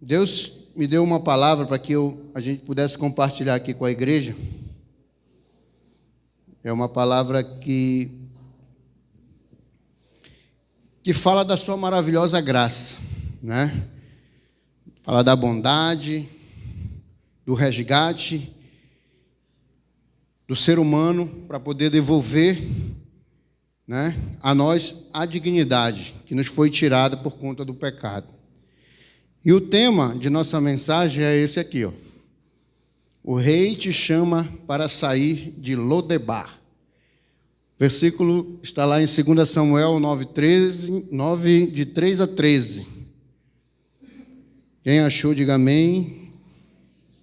Deus me deu uma palavra para que a gente pudesse compartilhar aqui com a igreja. É uma palavra que fala da sua maravilhosa graça, né? Fala da bondade, do resgate do ser humano para poder devolver, né, a nós a dignidade que nos foi tirada por conta do pecado. E o tema de nossa mensagem é esse aqui, ó. O rei te chama para sair de Lodebar. O versículo está lá em 2 Samuel 9, de 3 a 13. Quem achou, diga amém.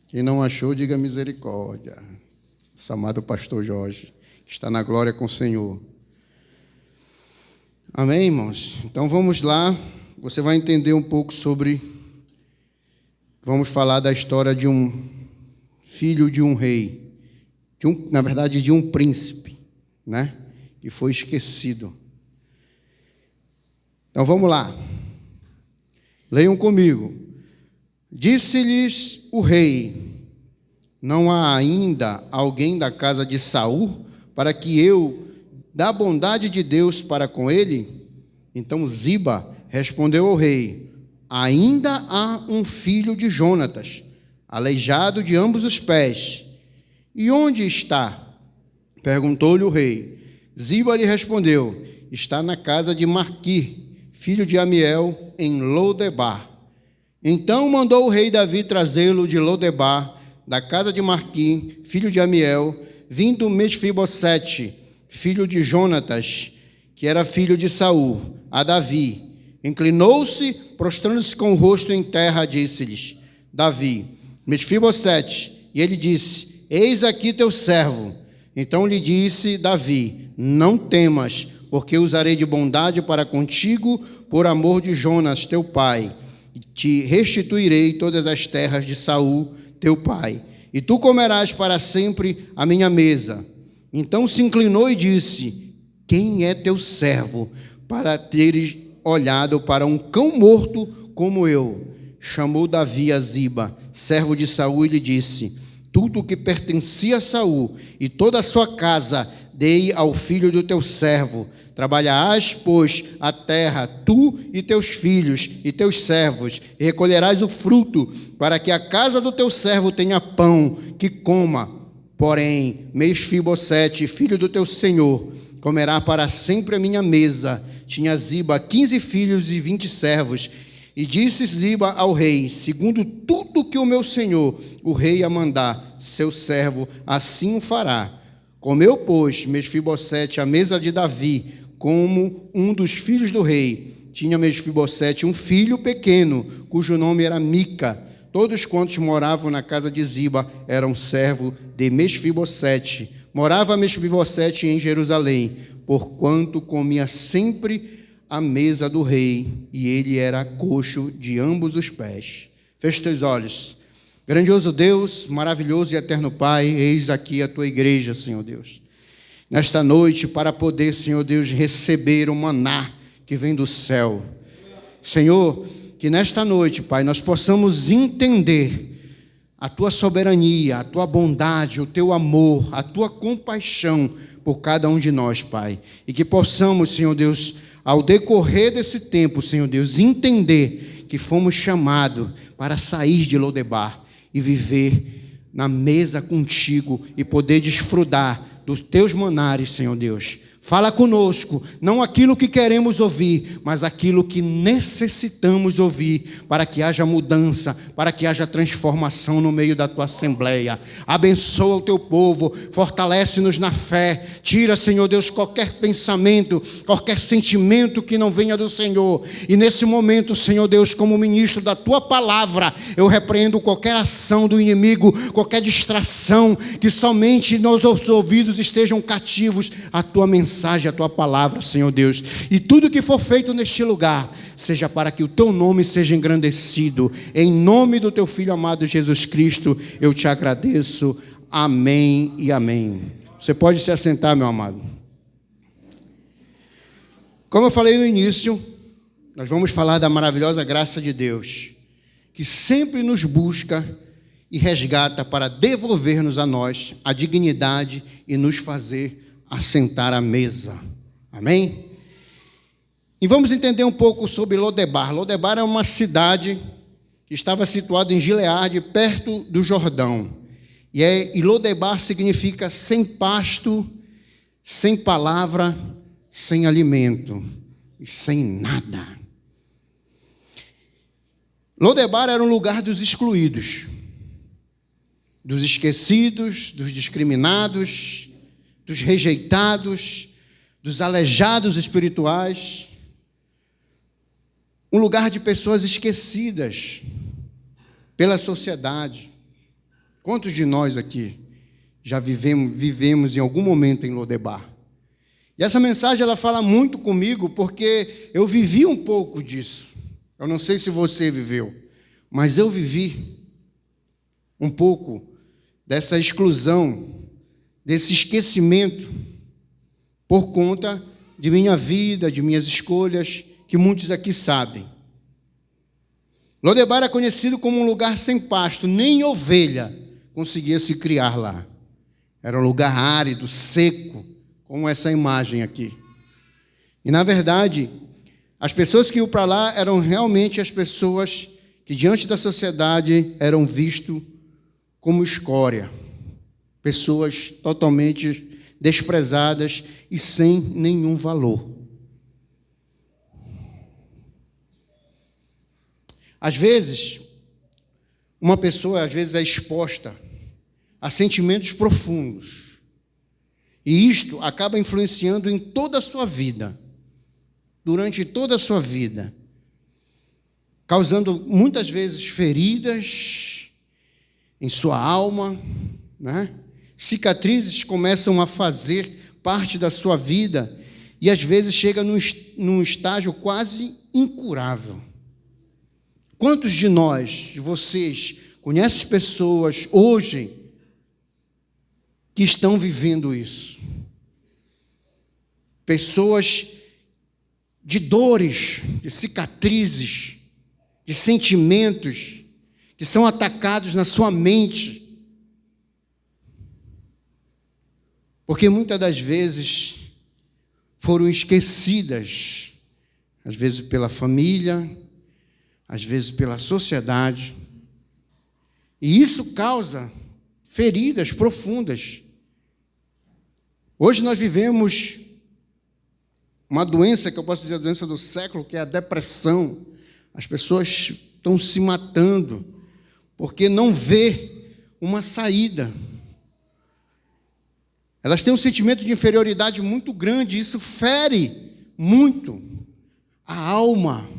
Quem não achou, diga misericórdia. Nosso amado pastor Jorge está na glória com o Senhor. Amém, irmãos? Então vamos lá. Você vai entender um pouco sobre... Vamos falar da história de um filho de um rei. Na verdade, de um príncipe, né? Que foi esquecido. Então vamos lá. Leiam comigo. Disse-lhes o rei: não há ainda alguém da casa de Saul para que eu, da bondade de Deus para com ele? Então Ziba respondeu ao rei: ainda há um filho de Jonatas, aleijado de ambos os pés. E onde está? Perguntou-lhe o rei. Ziba lhe respondeu: está na casa de Marqui, filho de Amiel, em Lodebar. Então mandou o rei Davi trazê-lo de Lodebar, da casa de Marqui, filho de Amiel, vindo Mesfibosete, filho de Jonatas, que era filho de Saul, a Davi. Inclinou-se, prostrando-se com o rosto em terra, disse-lhes: Davi, Mesfibosete. E ele disse: eis aqui teu servo. Então lhe disse Davi: não temas, porque usarei de bondade para contigo, por amor de Jonas, teu pai. E te restituirei todas as terras de Saul, teu pai, e tu comerás para sempre a minha mesa. Então se inclinou e disse: quem é teu servo, para teres olhado para um cão morto como eu? Chamou Davi a Ziba, servo de Saul, e lhe disse: tudo o que pertencia a Saul e toda a sua casa dei ao filho do teu servo. Trabalharás, pois, a terra, tu e teus filhos e teus servos, e recolherás o fruto, para que a casa do teu servo tenha pão, que coma. Porém, Mesfibosete, filho do teu senhor, comerá para sempre a minha mesa. Tinha Ziba 15 filhos e 20 servos. E disse Ziba ao rei: segundo tudo que o meu senhor, o rei, a mandar, seu servo, assim o fará. Comeu, pois, Mesfibosete a mesa de Davi, como um dos filhos do rei. Tinha Mesfibosete um filho pequeno, cujo nome era Mica. Todos quantos moravam na casa de Ziba eram servo de Mesfibosete. Morava Mesfibosete em Jerusalém, porquanto comia sempre à mesa do rei, e ele era coxo de ambos os pés. Feche teus olhos. Grandioso Deus, maravilhoso e eterno Pai, eis aqui a tua igreja, Senhor Deus. Nesta noite, para poder, Senhor Deus, receber o maná que vem do céu. Senhor, que nesta noite, Pai, nós possamos entender a tua soberania, a tua bondade, o teu amor, a tua compaixão por cada um de nós, Pai. E que possamos, Senhor Deus, ao decorrer desse tempo, Senhor Deus, entender que fomos chamados para sair de Lodebar e viver na mesa contigo e poder desfrutar dos teus manares, Senhor Deus. Fala conosco, não aquilo que queremos ouvir, mas aquilo que necessitamos ouvir, para que haja mudança, para que haja transformação no meio da tua assembleia. Abençoa o teu povo, fortalece-nos na fé. Tira, Senhor Deus, qualquer pensamento, qualquer sentimento que não venha do Senhor. E nesse momento, Senhor Deus, como ministro da tua palavra, eu repreendo qualquer ação do inimigo, qualquer distração, que somente nossos ouvidos estejam cativos à tua mensagem, a tua palavra, Senhor Deus. E tudo que for feito neste lugar, seja para que o teu nome seja engrandecido. Em nome do teu Filho amado Jesus Cristo, eu te agradeço. Amém e amém. Você pode se assentar, meu amado. Como eu falei no início, nós vamos falar da maravilhosa graça de Deus, que sempre nos busca e resgata para devolver-nos a nós a dignidade e nos fazer assentar à mesa. Amém? E vamos entender um pouco sobre Lodebar. Lodebar é uma cidade que estava situada em Gileade, perto do Jordão. E Lodebar significa sem pasto, sem palavra, sem alimento e sem nada. Lodebar era um lugar dos excluídos, dos esquecidos, dos discriminados, dos rejeitados, dos aleijados espirituais. Um lugar de pessoas esquecidas pela sociedade. Quantos de nós aqui já vivemos em algum momento em Lodebar? E essa mensagem ela fala muito comigo porque eu vivi um pouco disso. Eu não sei se você viveu, mas eu vivi um pouco dessa exclusão, desse esquecimento, por conta de minha vida, de minhas escolhas, que muitos aqui sabem. Lodebar é conhecido como um lugar sem pasto, nem ovelha conseguia se criar lá. Era um lugar árido, seco, como essa imagem aqui. E, na verdade, as pessoas que iam para lá eram realmente as pessoas que, diante da sociedade, eram vistas como escória. Pessoas totalmente desprezadas e sem nenhum valor. Às vezes, uma pessoa é exposta a sentimentos profundos. E isto acaba influenciando em toda a sua vida, durante toda a sua vida, causando muitas vezes feridas em sua alma, né? Cicatrizes começam a fazer parte da sua vida e às vezes chega num estágio quase incurável. Quantos de nós, de vocês, conhecem pessoas hoje que estão vivendo isso? Pessoas de dores, de cicatrizes, de sentimentos que são atacados na sua mente. Porque muitas das vezes foram esquecidas, às vezes pela família, às vezes pela sociedade. E isso causa feridas profundas. Hoje nós vivemos uma doença, que eu posso dizer a doença do século, que é a depressão. As pessoas estão se matando porque não vê uma saída. Elas têm um sentimento de inferioridade muito grande, e isso fere muito a alma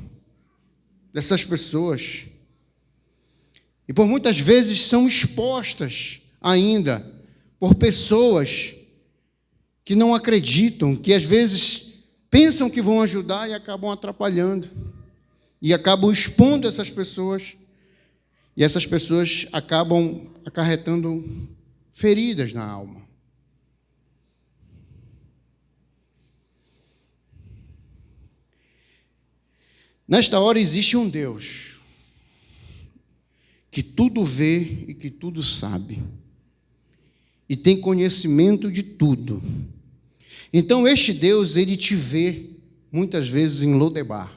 dessas pessoas. E por muitas vezes são expostas ainda por pessoas que não acreditam, que às vezes pensam que vão ajudar e acabam atrapalhando. E acabam expondo essas pessoas. E essas pessoas acabam acarretando feridas na alma. Nesta hora existe um Deus que tudo vê e que tudo sabe, e tem conhecimento de tudo. Então este Deus, ele te vê muitas vezes em Lodebar,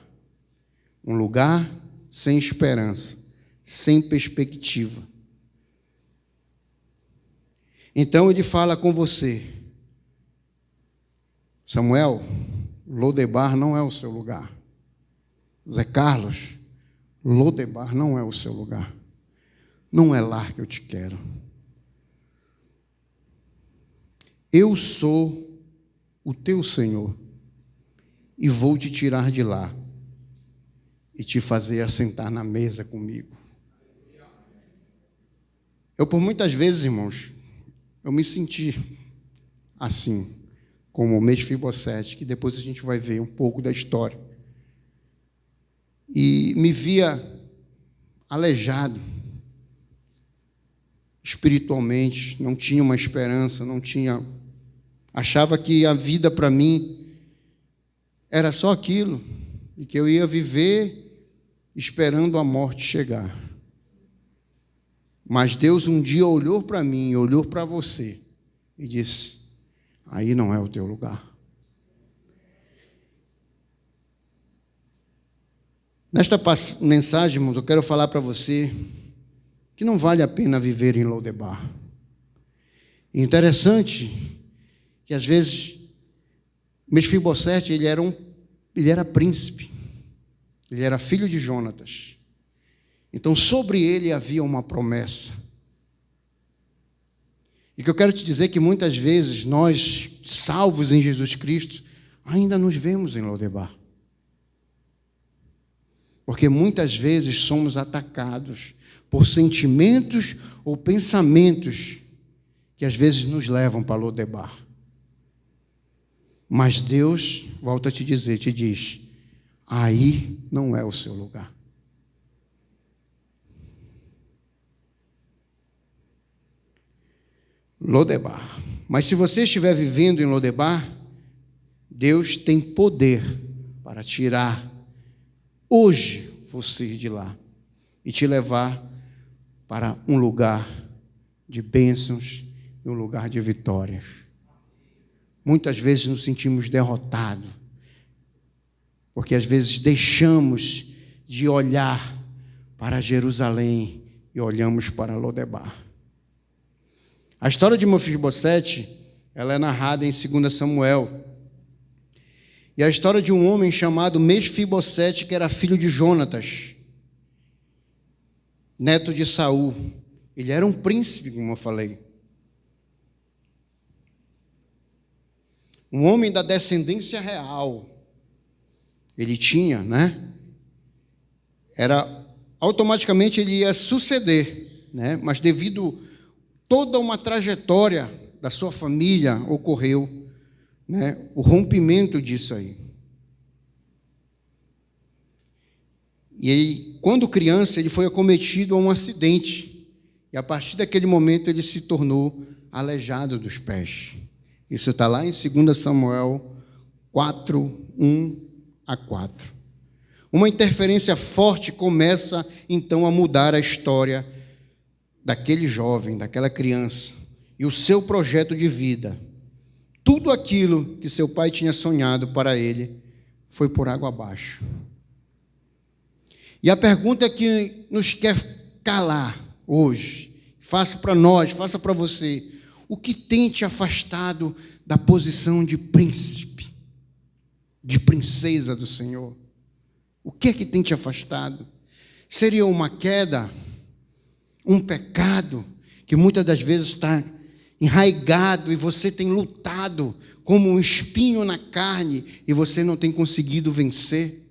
um lugar sem esperança, sem perspectiva. Então ele fala com você: Samuel, Lodebar não é o seu lugar. Zé Carlos, Lodebar não é o seu lugar. Não é lá que eu te quero. Eu sou o teu Senhor e vou te tirar de lá e te fazer assentar na mesa comigo. Eu, por muitas vezes, irmãos, eu me senti assim, como o Mefibosete, que depois a gente vai ver um pouco da história. E me via aleijado espiritualmente, não tinha uma esperança, achava que a vida para mim era só aquilo, e que eu ia viver esperando a morte chegar. Mas Deus um dia olhou para mim, olhou para você e disse: aí não é o teu lugar. Nesta mensagem, irmãos, eu quero falar para você que não vale a pena viver em Lodebar. Interessante que às vezes Mefibosete, ele era príncipe, ele era filho de Jonatas. Então sobre ele havia uma promessa. E que eu quero te dizer que muitas vezes nós, salvos em Jesus Cristo, ainda nos vemos em Lodebar. Porque muitas vezes somos atacados por sentimentos ou pensamentos que às vezes nos levam para Lodebar. Mas Deus, volta a te dizer, te diz: aí não é o seu lugar. Lodebar. Mas se você estiver vivendo em Lodebar, Deus tem poder para tirar hoje você de lá e te levar para um lugar de bênçãos e um lugar de vitórias. Muitas vezes nos sentimos derrotados, porque às vezes deixamos de olhar para Jerusalém e olhamos para Lodebar. A história de Mefibosete, ela é narrada em 2 Samuel. E a história de um homem chamado Mefibosete, que era filho de Jonatas, neto de Saul. Ele era um príncipe, como eu falei. Um homem da descendência real. Ele tinha, automaticamente ele ia suceder, mas devido toda uma trajetória da sua família ocorreu, o rompimento disso aí. E aí, quando criança, ele foi acometido a um acidente. E a partir daquele momento ele se tornou aleijado dos pés. Isso está lá em 2 Samuel 4, 1-4. Uma interferência forte começa então a mudar a história daquele jovem, daquela criança, e o seu projeto de vida. Tudo aquilo que seu pai tinha sonhado para ele foi por água abaixo. E a pergunta que nos quer calar hoje, faço para nós, faça para você: o que tem te afastado da posição de príncipe, de princesa do Senhor? O que é que tem te afastado? Seria uma queda, um pecado que muitas das vezes está enraigado e você tem lutado como um espinho na carne e você não tem conseguido vencer?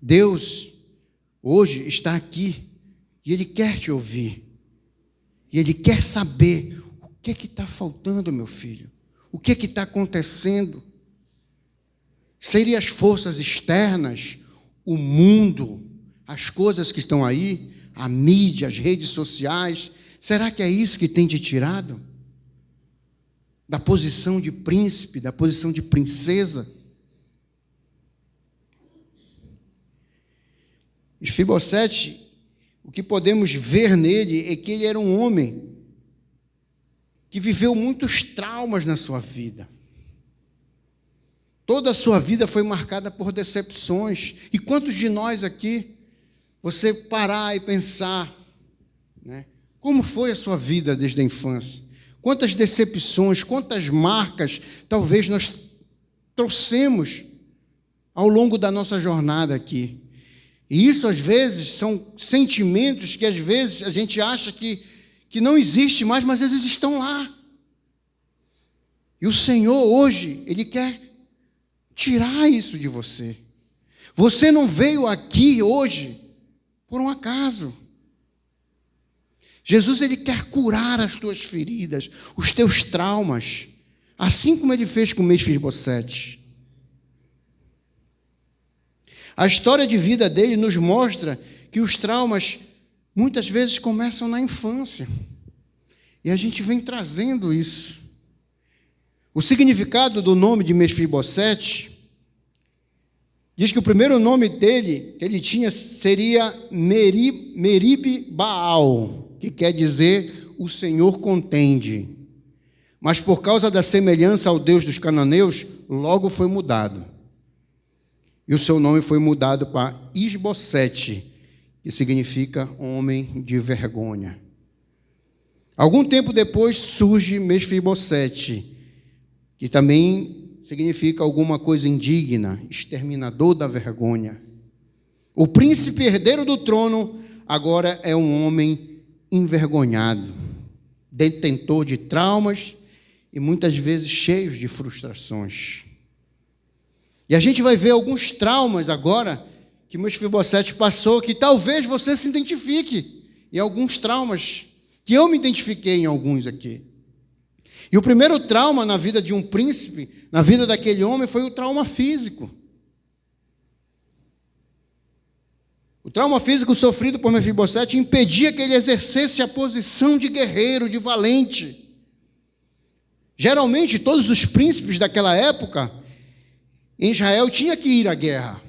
Deus hoje está aqui e Ele quer te ouvir. E Ele quer saber o que está faltando, meu filho. O que está acontecendo? Seriam as forças externas, o mundo, as coisas que estão aí, a mídia, as redes sociais? Será que é isso que tem te tirado da posição de príncipe, da posição de princesa? Mefibosete, o que podemos ver nele é que ele era um homem que viveu muitos traumas na sua vida. Toda a sua vida foi marcada por decepções. E quantos de nós aqui, você parar e pensar, como foi a sua vida desde a infância? Quantas decepções, quantas marcas talvez nós trouxemos ao longo da nossa jornada aqui. E isso, às vezes, são sentimentos que, às vezes, a gente acha que não existe mais, mas eles estão lá. E o Senhor, hoje, Ele quer tirar isso de você. Você não veio aqui hoje por um acaso. Jesus, Ele quer curar as tuas feridas, os teus traumas, assim como Ele fez com Mefibosete. A história de vida dele nos mostra que os traumas muitas vezes começam na infância. E a gente vem trazendo isso. O significado do nome de Mefibosete diz que o primeiro nome dele, que ele tinha, seria Merib-Baal, que quer dizer o Senhor contende. Mas por causa da semelhança ao Deus dos cananeus, logo foi mudado. E o seu nome foi mudado para Isbosete, que significa homem de vergonha. Algum tempo depois surge Mefibosete, que também significa alguma coisa indigna, exterminador da vergonha. O príncipe herdeiro do trono agora é um homem envergonhado, detentor de traumas e muitas vezes cheios de frustrações. E a gente vai ver alguns traumas agora que Mefibosete passou, que talvez você se identifique em alguns traumas, que eu me identifiquei em alguns aqui. E o primeiro trauma na vida de um príncipe, na vida daquele homem, foi o trauma físico. O trauma físico sofrido por Mefibosete impedia que ele exercesse a posição de guerreiro, de valente. Geralmente, todos os príncipes daquela época, em Israel, tinham que ir à guerra,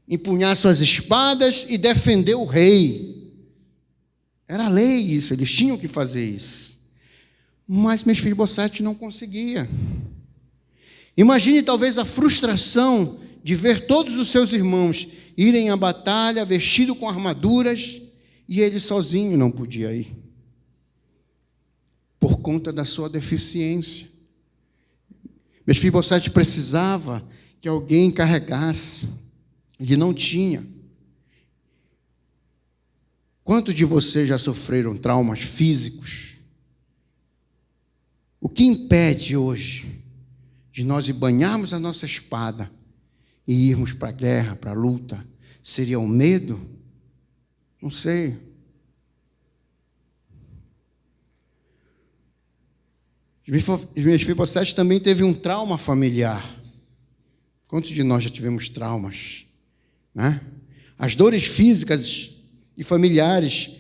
empunhar suas espadas e defender o rei. Era lei isso, eles tinham que fazer isso. Mas Mefibosete não conseguia. Imagine talvez a frustração de ver todos os seus irmãos irem à batalha vestido com armaduras e ele sozinho não podia ir, por conta da sua deficiência. Mefibosete precisava que alguém carregasse, ele não tinha. Quantos de vocês já sofreram traumas físicos? O que impede hoje de nós banharmos a nossa espada e irmos para a guerra, para a luta? Seria o medo? Não sei. Mefibosete também teve um trauma familiar. Quantos de nós já tivemos traumas, né? As dores físicas e familiares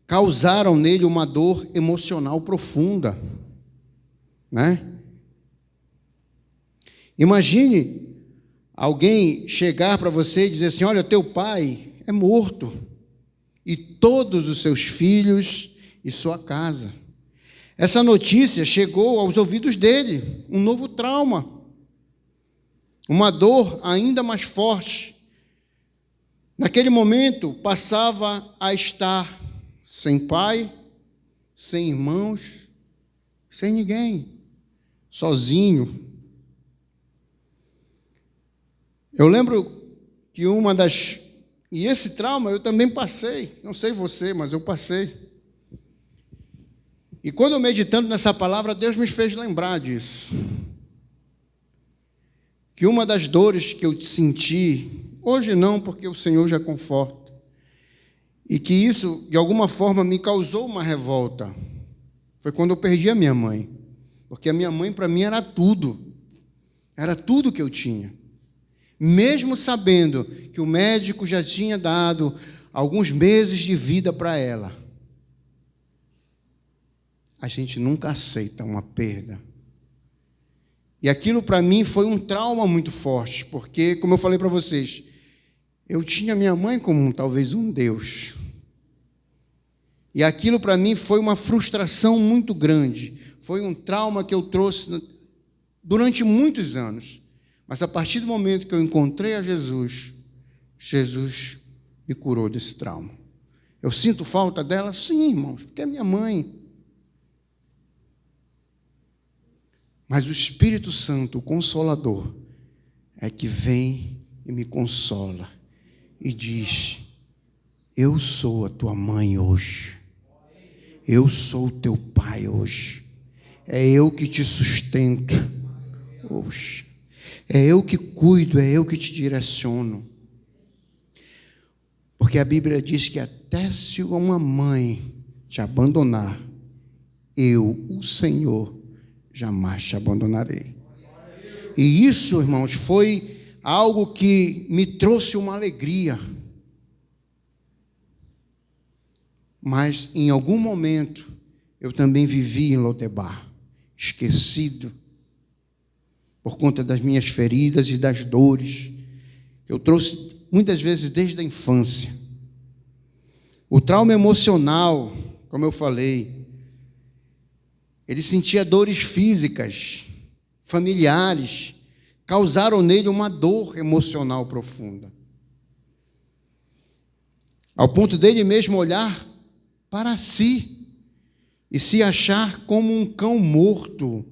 causaram nele uma dor emocional profunda, né? Imagine alguém chegar para você e dizer assim: olha, teu pai é morto e todos os seus filhos e sua casa. Essa notícia chegou aos ouvidos dele, um novo trauma, uma dor ainda mais forte. Naquele momento, passava a estar sem pai, sem irmãos, sem ninguém, sozinho. Eu lembro que e esse trauma eu também passei, não sei você, mas eu passei. E quando eu meditando nessa palavra, Deus me fez lembrar disso. Que uma das dores que eu senti, hoje não, porque o Senhor já conforta, e que isso, de alguma forma, me causou uma revolta, foi quando eu perdi a minha mãe. Porque a minha mãe, para mim, era tudo que eu tinha. Mesmo sabendo que o médico já tinha dado alguns meses de vida para ela, a gente nunca aceita uma perda. E aquilo para mim foi um trauma muito forte, porque, como eu falei para vocês, eu tinha minha mãe como talvez um Deus. E aquilo para mim foi uma frustração muito grande. Foi um trauma que eu trouxe durante muitos anos. Mas a partir do momento que eu encontrei a Jesus, Jesus me curou desse trauma. Eu sinto falta dela? Sim, irmãos, porque é minha mãe. Mas o Espírito Santo, o Consolador, é que vem e me consola e diz: eu sou a tua mãe hoje, eu sou o teu pai hoje, é eu que te sustento hoje, é eu que cuido, é eu que te direciono. Porque a Bíblia diz que até se uma mãe te abandonar, eu, o Senhor, jamais te abandonarei. E isso, irmãos, foi algo que me trouxe uma alegria. Mas em algum momento eu também vivi em Lodebar, esquecido, por conta das minhas feridas e das dores que eu trouxe muitas vezes desde a infância. O trauma emocional, como eu falei, ele sentia dores físicas, familiares, causaram nele uma dor emocional profunda, ao ponto dele mesmo olhar para si e se achar como um cão morto.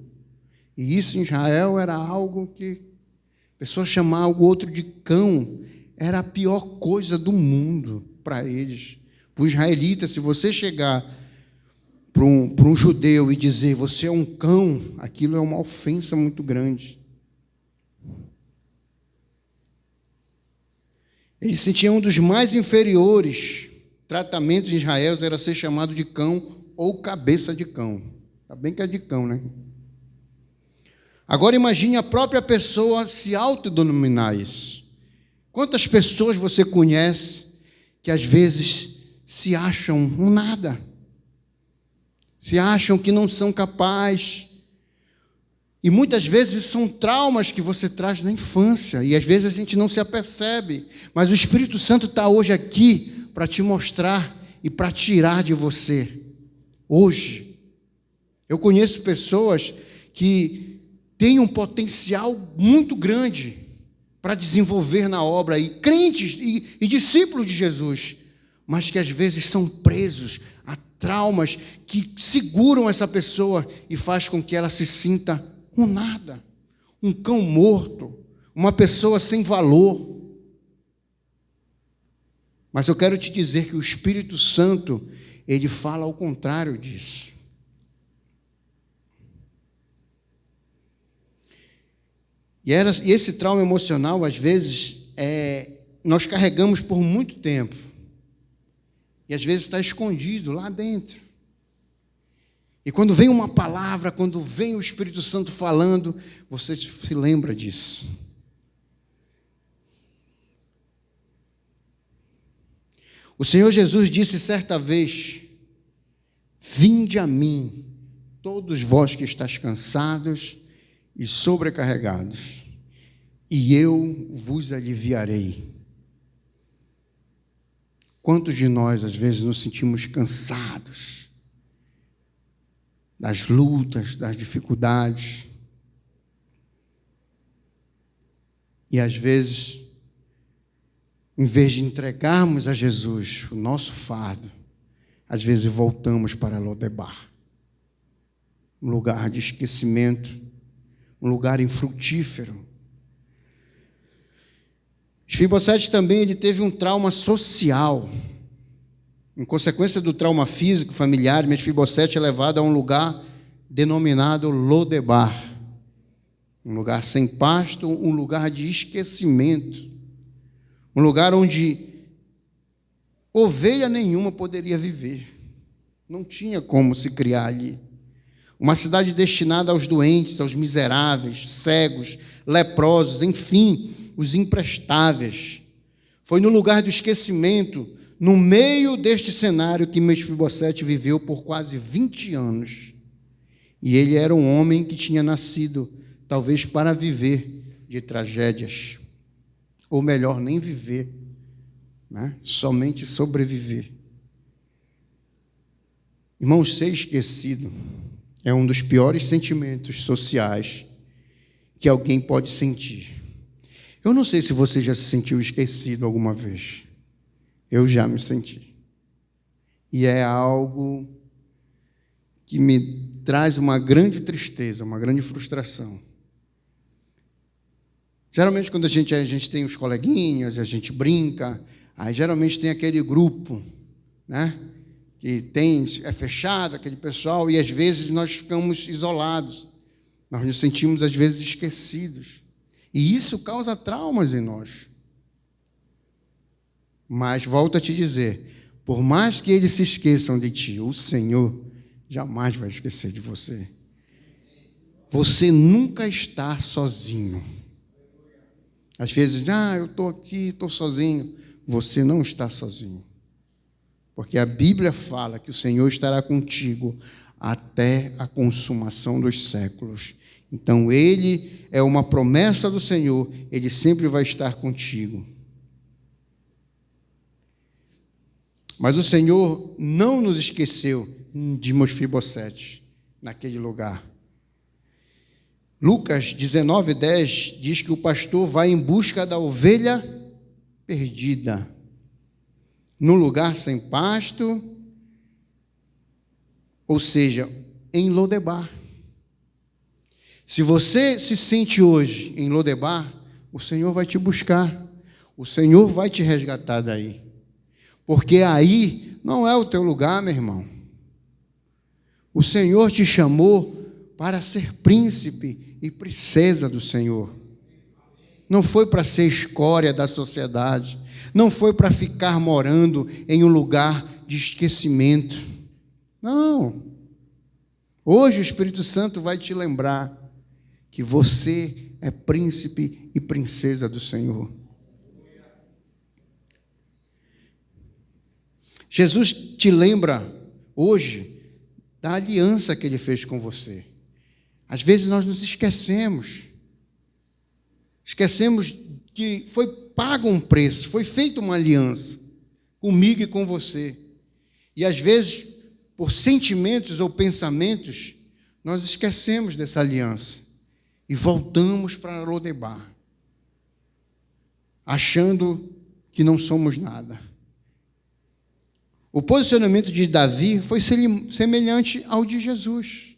E isso em Israel era algo que a pessoa chamar o outro de cão era a pior coisa do mundo para eles. Para o israelita, se você chegar para um judeu e dizer você é um cão, aquilo é uma ofensa muito grande. Eles sentiam um dos mais inferiores tratamentos em Israel era ser chamado de cão ou cabeça de cão. Está bem que é de cão, né? Agora imagine a própria pessoa se autodenominar isso. Quantas pessoas você conhece que às vezes se acham um nada, se acham que não são capazes, e muitas vezes são traumas que você traz na infância, e às vezes a gente não se apercebe, mas o Espírito Santo está hoje aqui para te mostrar e para tirar de você. Hoje, eu conheço pessoas que têm um potencial muito grande para desenvolver na obra, e crentes e discípulos de Jesus, mas que às vezes são presos a traumas que seguram essa pessoa e faz com que ela se sinta um nada, um cão morto, uma pessoa sem valor. Mas eu quero te dizer que o Espírito Santo, ele fala ao contrário disso. E esse trauma emocional, às vezes, nós carregamos por muito tempo. E às vezes está escondido lá dentro. E quando vem uma palavra, quando vem o Espírito Santo falando, você se lembra disso. O Senhor Jesus disse certa vez: vinde a mim, todos vós que estáis cansados e sobrecarregados, e eu vos aliviarei. Quantos de nós, às vezes, nos sentimos cansados das lutas, das dificuldades, e às vezes, em vez de entregarmos a Jesus o nosso fardo, às vezes voltamos para Lodebar, um lugar de esquecimento, um lugar infrutífero. Mefibosete também ele teve um trauma social. Em consequência do trauma físico, familiar, Mefibosete é levado a um lugar denominado Lodebar, um lugar sem pasto, um lugar de esquecimento, um lugar onde ovelha nenhuma poderia viver, não tinha como se criar ali. Uma cidade destinada aos doentes, aos miseráveis, cegos, leprosos, enfim, os imprestáveis. Foi no lugar do esquecimento, no meio deste cenário, que Mefibosete viveu por quase 20 anos. E ele era um homem que tinha nascido, talvez, para viver de tragédias. Ou melhor, nem viver, né? Somente sobreviver. Irmãos, ser esquecido é um dos piores sentimentos sociais que alguém pode sentir. Eu não sei se você já se sentiu esquecido alguma vez. Eu já me senti. E é algo que me traz uma grande tristeza, uma grande frustração. Geralmente, quando a gente tem os coleguinhas, a gente brinca, aí geralmente tem aquele grupo, né? Que é fechado, aquele pessoal, e às vezes nós ficamos isolados. Nós nos sentimos, às vezes, esquecidos. E isso causa traumas em nós. Mas, volto a te dizer, por mais que eles se esqueçam de ti, o Senhor jamais vai esquecer de você. Você nunca está sozinho. Às vezes, eu estou aqui, estou sozinho. Você não está sozinho. Porque a Bíblia fala que o Senhor estará contigo até a consumação dos séculos. Então, Ele é uma promessa do Senhor, Ele sempre vai estar contigo. Mas o Senhor não nos esqueceu de Mefibosete naquele lugar. Lucas 19:10 diz que o pastor vai em busca da ovelha perdida, num lugar sem pasto, ou seja, em Lodebar. Se você se sente hoje em Lodebar, o Senhor vai te buscar, o Senhor vai te resgatar daí, porque aí não é o teu lugar, meu irmão. O Senhor te chamou para ser príncipe e princesa do Senhor. Não foi para ser escória da sociedade, não foi para ficar morando em um lugar de esquecimento. Não. Hoje o Espírito Santo vai te lembrar que você é príncipe e princesa do Senhor. Jesus te lembra hoje da aliança que Ele fez com você. Às vezes nós nos esquecemos. Esquecemos que foi pago um preço, foi feita uma aliança comigo e com você. E às vezes, por sentimentos ou pensamentos, nós esquecemos dessa aliança e voltamos para Lodebar, achando que não somos nada. O posicionamento de Davi foi semelhante ao de Jesus.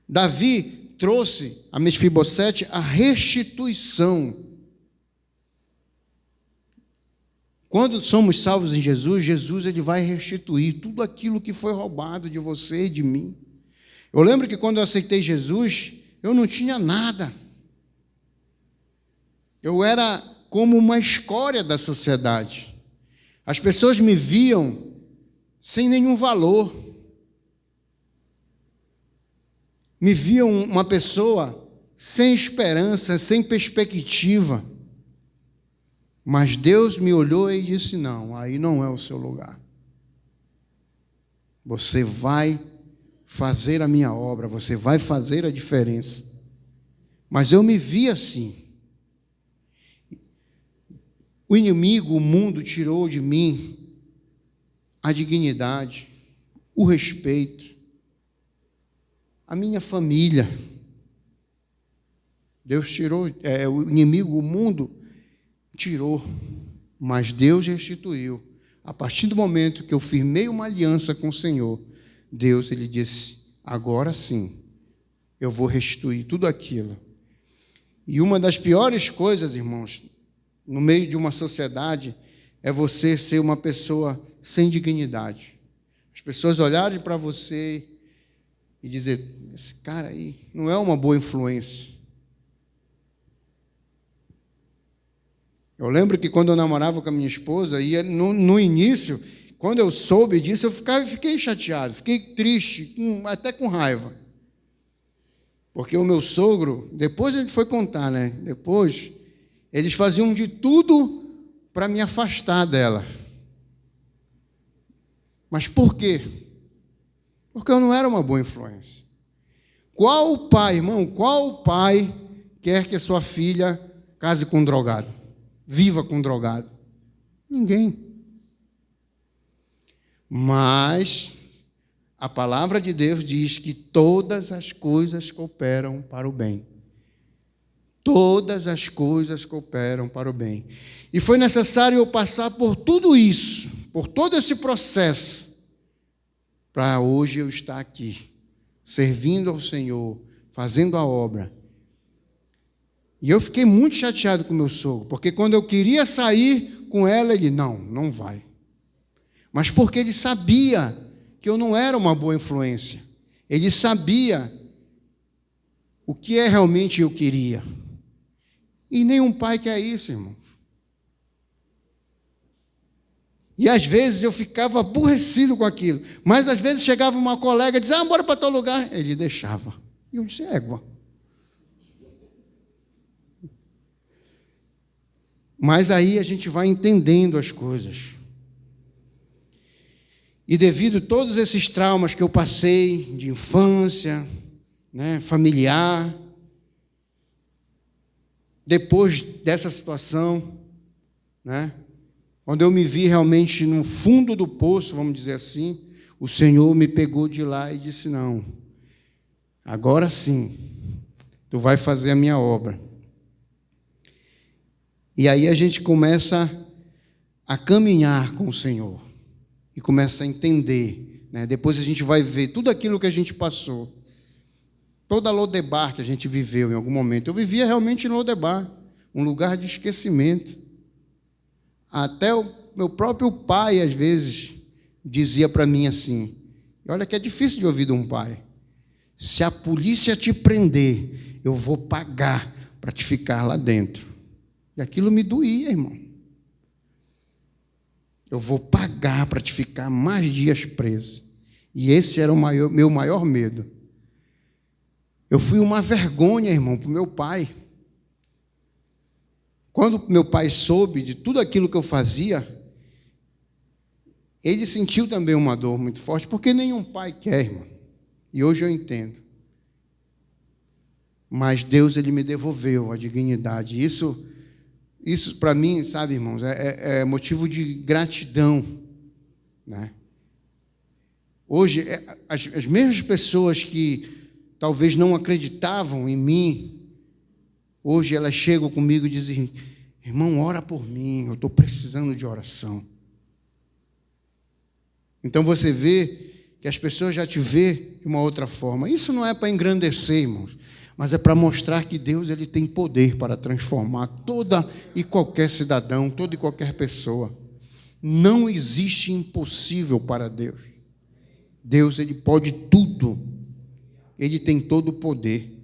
Davi trouxe a Mefibosete a restituição. Quando somos salvos em Jesus, Jesus ele vai restituir tudo aquilo que foi roubado de você e de mim. Eu lembro que quando eu aceitei Jesus, eu não tinha nada. Eu era como uma escória da sociedade. As pessoas me viam sem nenhum valor. Me viam uma pessoa sem esperança, sem perspectiva. Mas Deus me olhou e disse: não, aí não é o seu lugar. Você vai fazer a minha obra, você vai fazer a diferença. Mas eu me vi assim. O inimigo, o mundo, tirou de mim a dignidade, o respeito, a minha família. Deus tirou, o inimigo, o mundo, tirou, mas Deus restituiu. A partir do momento que eu firmei uma aliança com o Senhor, Deus, Ele disse: agora sim, eu vou restituir tudo aquilo. E uma das piores coisas, irmãos, no meio de uma sociedade, é você ser uma pessoa sem dignidade. As pessoas olharem para você e dizer: esse cara aí não é uma boa influência. Eu lembro que quando eu namorava com a minha esposa, e no início, quando eu soube disso, eu fiquei chateado, fiquei triste, até com raiva. Porque o meu sogro, depois a gente foi contar, né? Depois, eles faziam de tudo para me afastar dela. Mas por quê? Porque eu não era uma boa influência. Qual pai, irmão, qual pai quer que a sua filha case com um drogado? Viva com um drogado? Ninguém. Mas a palavra de Deus diz que todas as coisas cooperam para o bem. Todas as coisas cooperam para o bem. E foi necessário eu passar por tudo isso, por todo esse processo, para hoje eu estar aqui, servindo ao Senhor, fazendo a obra. E eu fiquei muito chateado com meu sogro, porque quando eu queria sair com ela, ele: não vai. Mas porque ele sabia que eu não era uma boa influência. Ele sabia o que realmente eu queria. E nenhum pai quer isso, irmãos. E às vezes eu ficava aborrecido com aquilo. Mas às vezes chegava uma colega e dizia: bora para tal lugar. Ele deixava. E eu disse: égua. Mas aí a gente vai entendendo as coisas. E devido a todos esses traumas que eu passei, de infância, né, familiar, depois dessa situação, né, quando eu me vi realmente no fundo do poço, vamos dizer assim, o Senhor me pegou de lá e disse: não, agora sim, tu vai fazer a minha obra. E aí a gente começa a caminhar com o Senhor e começa a entender, né? Depois a gente vai ver tudo aquilo que a gente passou, toda a Lodebar que a gente viveu em algum momento. Eu vivia realmente em Lodebar, um lugar de esquecimento. Até o meu próprio pai, às vezes, dizia para mim assim, e olha que é difícil de ouvir de um pai: se a polícia te prender, eu vou pagar para te ficar lá dentro. E aquilo me doía, irmão. Eu vou pagar para te ficar mais dias preso. E esse era o meu maior medo. Eu fui uma vergonha, irmão, para o meu pai. Quando meu pai soube de tudo aquilo que eu fazia, ele sentiu também uma dor muito forte, porque nenhum pai quer, irmão. E hoje eu entendo. Mas Deus, ele me devolveu a dignidade. Isso para mim, sabe, irmãos, é motivo de gratidão, né? Hoje, as mesmas pessoas que talvez não acreditavam em mim, hoje elas chegam comigo e dizem: irmão, ora por mim, eu estou precisando de oração. Então você vê que as pessoas já te vê de uma outra forma. Isso não é para engrandecer, irmãos, mas é para mostrar que Deus, ele tem poder para transformar toda e qualquer cidadão, toda e qualquer pessoa. Não existe impossível para Deus. Deus, ele pode tudo. Ele tem todo o poder.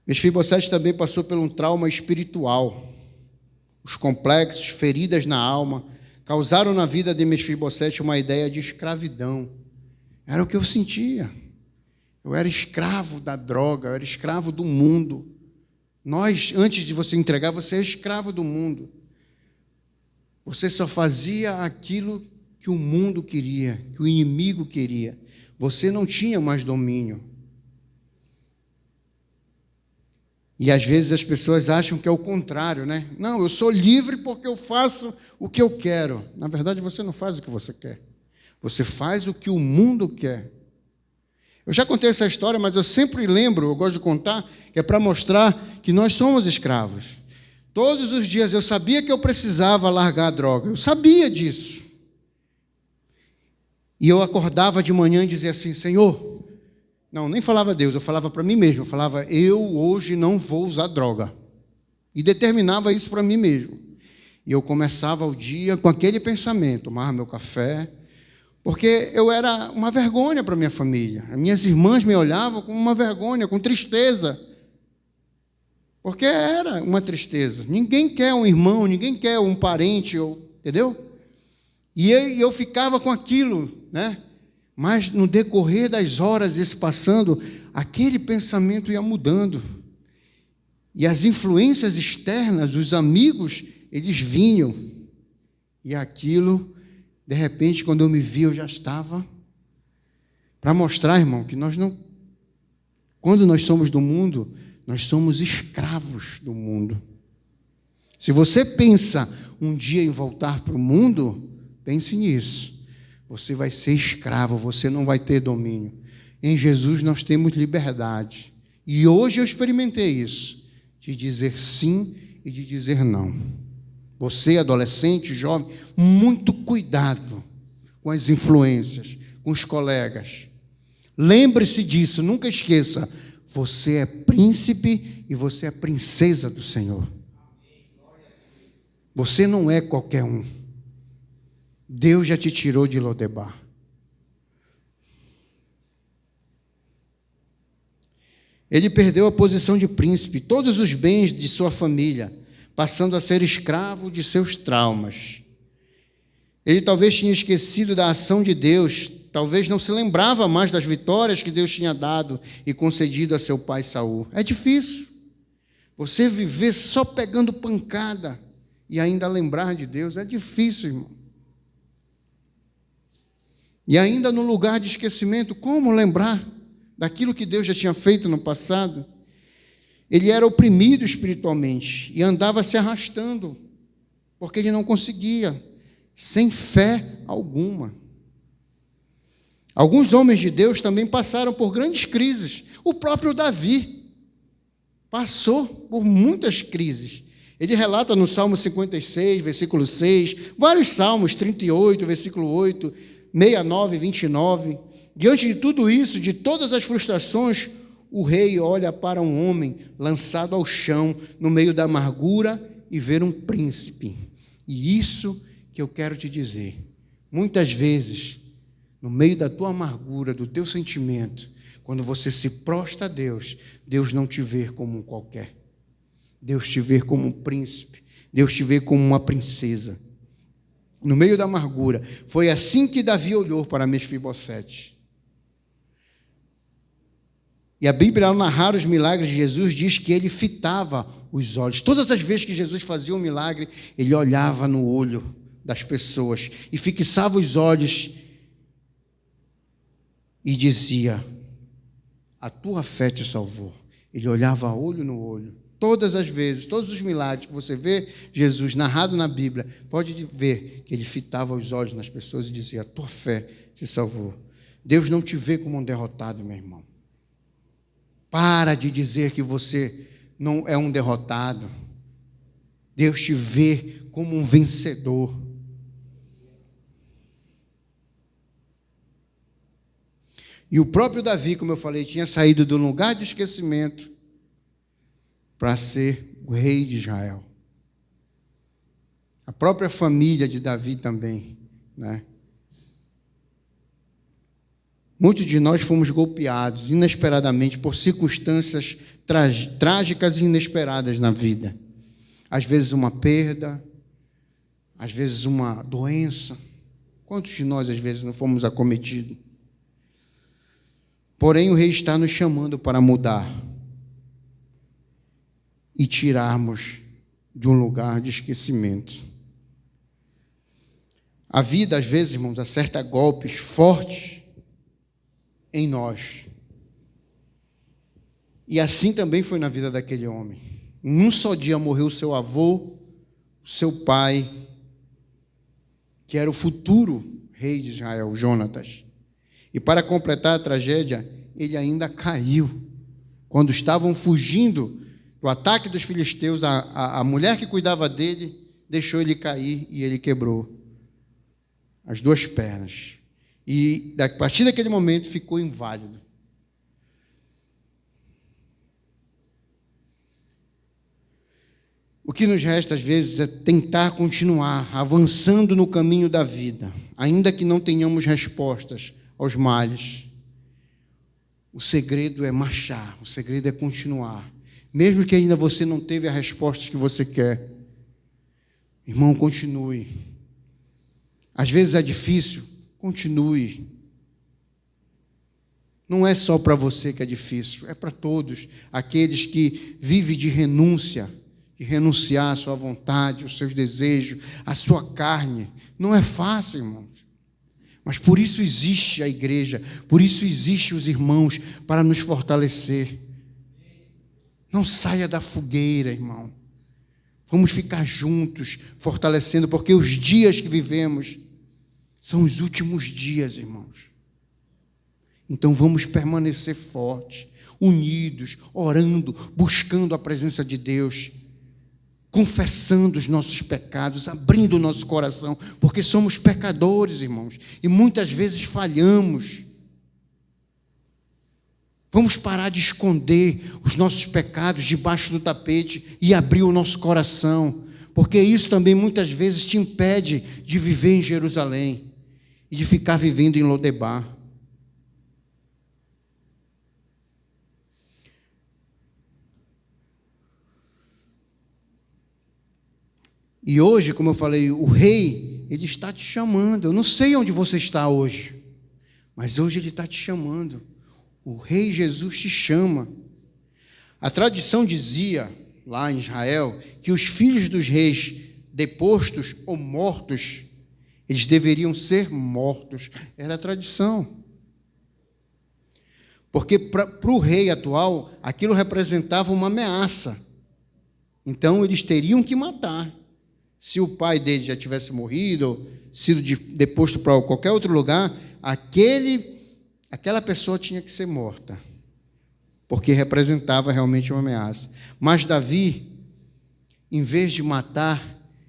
Mefibosete também passou por um trauma espiritual. Os complexos, feridas na alma, causaram na vida de Mefibosete uma ideia de escravidão. Era o que eu sentia. Eu era escravo da droga, eu era escravo do mundo. Antes de você entregar, você é escravo do mundo. Você só fazia aquilo que o mundo queria, que o inimigo queria. Você não tinha mais domínio. E às vezes as pessoas acham que é o contrário, né? Não, eu sou livre porque eu faço o que eu quero. Na verdade, você não faz o que você quer. Você faz o que o mundo quer. Eu já contei essa história, mas eu sempre lembro, eu gosto de contar, que é para mostrar que nós somos escravos. Todos os dias eu sabia que eu precisava largar a droga. Eu sabia disso. E eu acordava de manhã e dizia assim: Senhor, não, nem falava a Deus, eu falava para mim mesmo. Eu falava: eu hoje não vou usar droga. E determinava isso para mim mesmo. E eu começava o dia com aquele pensamento, tomava meu café, porque eu era uma vergonha para minha família. As minhas irmãs me olhavam com uma vergonha, com tristeza. Porque era uma tristeza. Ninguém quer um irmão, ninguém quer um parente, entendeu? E eu ficava com aquilo, né? Mas no decorrer das horas, esse passando, aquele pensamento ia mudando. E as influências externas, os amigos, eles vinham. E aquilo, de repente, quando eu me vi, eu já estava. Para mostrar, irmão, que nós não... Quando nós somos do mundo, nós somos escravos do mundo. Se você pensa um dia em voltar para o mundo, pense nisso. Você vai ser escravo, você não vai ter domínio. Em Jesus nós temos liberdade. E hoje eu experimentei isso, de dizer sim e de dizer não. Você, adolescente, jovem, muito cuidado com as influências, com os colegas. Lembre-se disso, nunca esqueça. Você é príncipe e você é princesa do Senhor. Você não é qualquer um. Deus já te tirou de Lodebar. Ele perdeu a posição de príncipe, todos os bens de sua família, passando a ser escravo de seus traumas. Ele talvez tinha esquecido da ação de Deus, talvez não se lembrava mais das vitórias que Deus tinha dado e concedido a seu pai Saul. É difícil você viver só pegando pancada e ainda lembrar de Deus. É difícil, irmão. E ainda no lugar de esquecimento, como lembrar daquilo que Deus já tinha feito no passado? Ele era oprimido espiritualmente e andava se arrastando, porque ele não conseguia, sem fé alguma. Alguns homens de Deus também passaram por grandes crises. O próprio Davi passou por muitas crises. Ele relata no Salmo 56, versículo 6, vários salmos, 38, versículo 8, 69, 29. Diante de tudo isso, de todas as frustrações, o rei olha para um homem lançado ao chão, no meio da amargura, e vê um príncipe. E isso que eu quero te dizer, muitas vezes, no meio da tua amargura, do teu sentimento, quando você se prostra a Deus, Deus não te vê como um qualquer. Deus te vê como um príncipe. Deus te vê como uma princesa. No meio da amargura, foi assim que Davi olhou para Mefibosete. E a Bíblia, ao narrar os milagres de Jesus, diz que ele fitava os olhos. Todas as vezes que Jesus fazia um milagre, ele olhava no olho das pessoas e fixava os olhos e dizia: a tua fé te salvou. Ele olhava olho no olho. Todas as vezes, todos os milagres que você vê Jesus narrado na Bíblia, pode ver que ele fitava os olhos nas pessoas e dizia: a tua fé te salvou. Deus não te vê como um derrotado, meu irmão. Para de dizer que você não é um derrotado. Deus te vê como um vencedor. E o próprio Davi, como eu falei, tinha saído do lugar de esquecimento para ser o rei de Israel. A própria família de Davi também, né? Muitos de nós fomos golpeados inesperadamente por circunstâncias trágicas e inesperadas na vida. Às vezes uma perda, às vezes uma doença. Quantos de nós, às vezes, não fomos acometidos? Porém, o rei está nos chamando para mudar e tirarmos de um lugar de esquecimento. A vida, às vezes, irmãos, acerta golpes fortes em nós. E assim também foi na vida daquele homem. Em um só dia morreu o seu avô, o seu pai, que era o futuro rei de Israel, Jonatas. E para completar a tragédia, ele ainda caiu. Quando estavam fugindo do ataque dos filisteus, a mulher que cuidava dele deixou ele cair e ele quebrou as duas pernas. E a partir daquele momento ficou inválido. O que nos resta às vezes é tentar continuar avançando no caminho da vida, ainda que não tenhamos respostas aos males. O segredo é marchar, o segredo é continuar. Mesmo que ainda você não teve a resposta que você quer, irmão, continue. Às vezes é difícil, continue. Não é só para você que é difícil, é para todos, aqueles que vivem de renúncia, de renunciar à sua vontade, aos seus desejos, à sua carne. Não é fácil, irmãos. Mas por isso existe a igreja, por isso existem os irmãos, para nos fortalecer. Não saia da fogueira, irmão. Vamos ficar juntos, fortalecendo, porque os dias que vivemos são os últimos dias, irmãos. Então vamos permanecer fortes, unidos, orando, buscando a presença de Deus, confessando os nossos pecados, abrindo o nosso coração, porque somos pecadores, irmãos, e muitas vezes falhamos. Vamos parar de esconder os nossos pecados debaixo do tapete e abrir o nosso coração, porque isso também muitas vezes te impede de viver em Jerusalém e de ficar vivendo em Lodebar. E hoje, como eu falei, o rei, ele está te chamando. Eu não sei onde você está hoje, mas hoje ele está te chamando. O rei Jesus te chama. A tradição dizia, lá em Israel, que os filhos dos reis depostos ou mortos, eles deveriam ser mortos. Era a tradição. Porque para o rei atual, aquilo representava uma ameaça. Então, eles teriam que matar. Se o pai dele já tivesse morrido, ou sido deposto para qualquer outro lugar, aquela pessoa tinha que ser morta, porque representava realmente uma ameaça. Mas Davi, em vez de matar,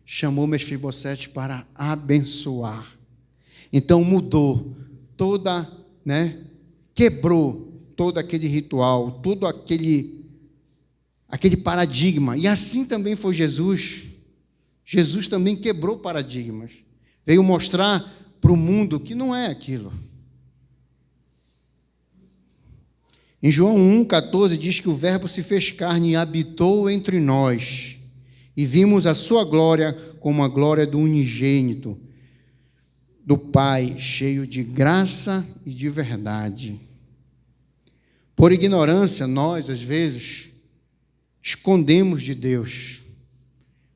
chamou Mefibosete para abençoar. Então mudou quebrou todo aquele ritual, todo aquele paradigma. E assim também foi Jesus. Jesus também quebrou paradigmas. Veio mostrar para o mundo que não é aquilo. Em João 1,14 diz que o Verbo se fez carne e habitou entre nós, e vimos a sua glória como a glória do unigênito, do Pai, cheio de graça e de verdade. Por ignorância, nós, às vezes, escondemos de Deus.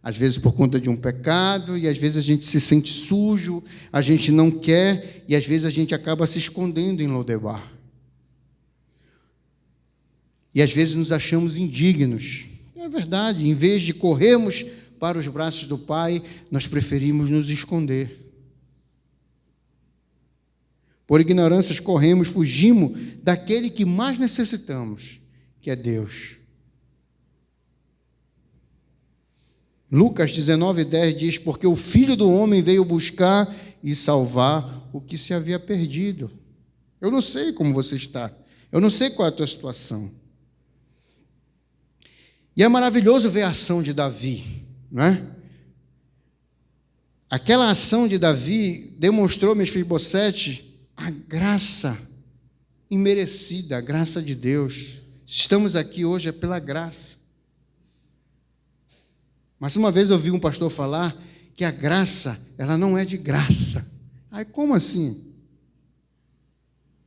Às vezes por conta de um pecado, e às vezes a gente se sente sujo, a gente não quer, e às vezes a gente acaba se escondendo em Lodebar. E às vezes nos achamos indignos. É verdade, em vez de corrermos para os braços do Pai, nós preferimos nos esconder. Por ignorância corremos, fugimos daquele que mais necessitamos, que é Deus. Lucas 19:10 diz, porque o Filho do Homem veio buscar e salvar o que se havia perdido. Eu não sei como você está, eu não sei qual é a tua situação. E é maravilhoso ver a ação de Davi, não é? Aquela ação de Davi demonstrou, Mefibosete, a graça imerecida, a graça de Deus. Estamos aqui hoje é pela graça. Mas uma vez eu ouvi um pastor falar que a graça, ela não é de graça. Aí como assim?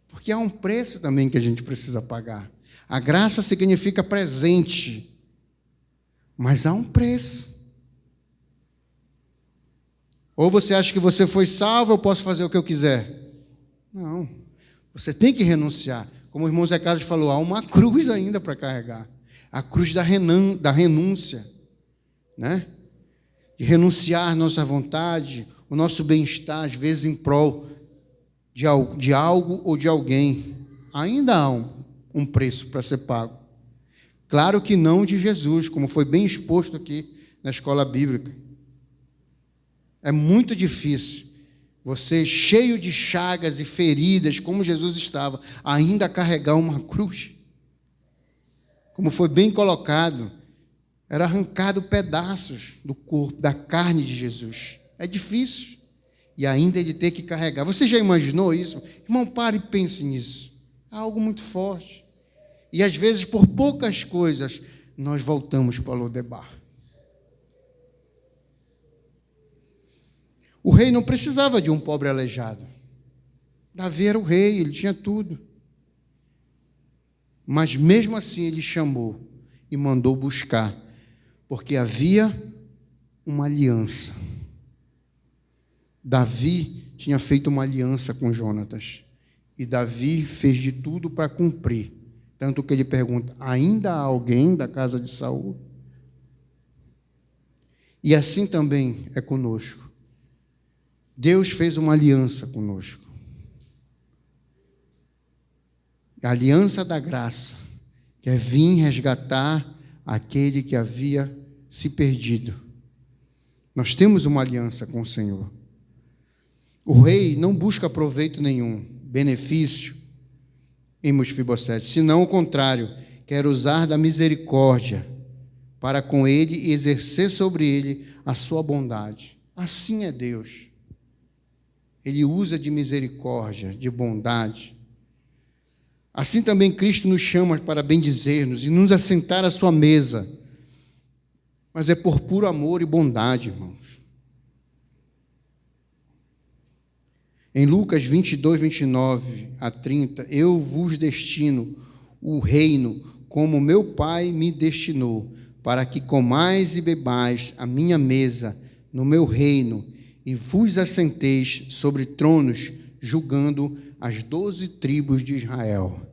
Porque há um preço também que a gente precisa pagar. A graça significa presente, mas há um preço. Ou você acha que você foi salvo, eu posso fazer o que eu quiser? Não. Você tem que renunciar. Como o irmão Zé Carlos falou, há uma cruz ainda para carregar. A cruz da renúncia. Né? De renunciar nossa vontade, o nosso bem-estar, às vezes em prol de algo ou de alguém. Ainda há um preço para ser pago. Claro que não de Jesus, como foi bem exposto aqui na escola bíblica. É muito difícil você, cheio de chagas e feridas, como Jesus estava, ainda carregar uma cruz. Como foi bem colocado, era arrancado pedaços do corpo, da carne de Jesus. É difícil. E ainda ele ter que carregar. Você já imaginou isso? Irmão, pare e pense nisso. É algo muito forte. E às vezes, por poucas coisas, nós voltamos para Lodebar. O rei não precisava de um pobre aleijado. Davi era o rei, ele tinha tudo. Mas mesmo assim ele chamou e mandou buscar, porque havia uma aliança. Davi tinha feito uma aliança com Jonatas, e Davi fez de tudo para cumprir. Tanto que ele pergunta, ainda há alguém da casa de Saul? E assim também é conosco. Deus fez uma aliança conosco. A aliança da graça, que é vir resgatar aquele que havia se perdido. Nós temos uma aliança com o Senhor. O rei não busca proveito nenhum, benefício em Mefibosete, senão o contrário, quer usar da misericórdia para com ele e exercer sobre ele a sua bondade. Assim é Deus. Ele usa de misericórdia, de bondade. Assim também Cristo nos chama para bendizer-nos e nos assentar à sua mesa. Mas é por puro amor e bondade, irmãos. Em Lucas 22, 29 a 30, eu vos destino o reino como meu Pai me destinou, para que comais e bebais a minha mesa no meu reino, e vos assenteis sobre tronos, julgando as 12 tribos de Israel.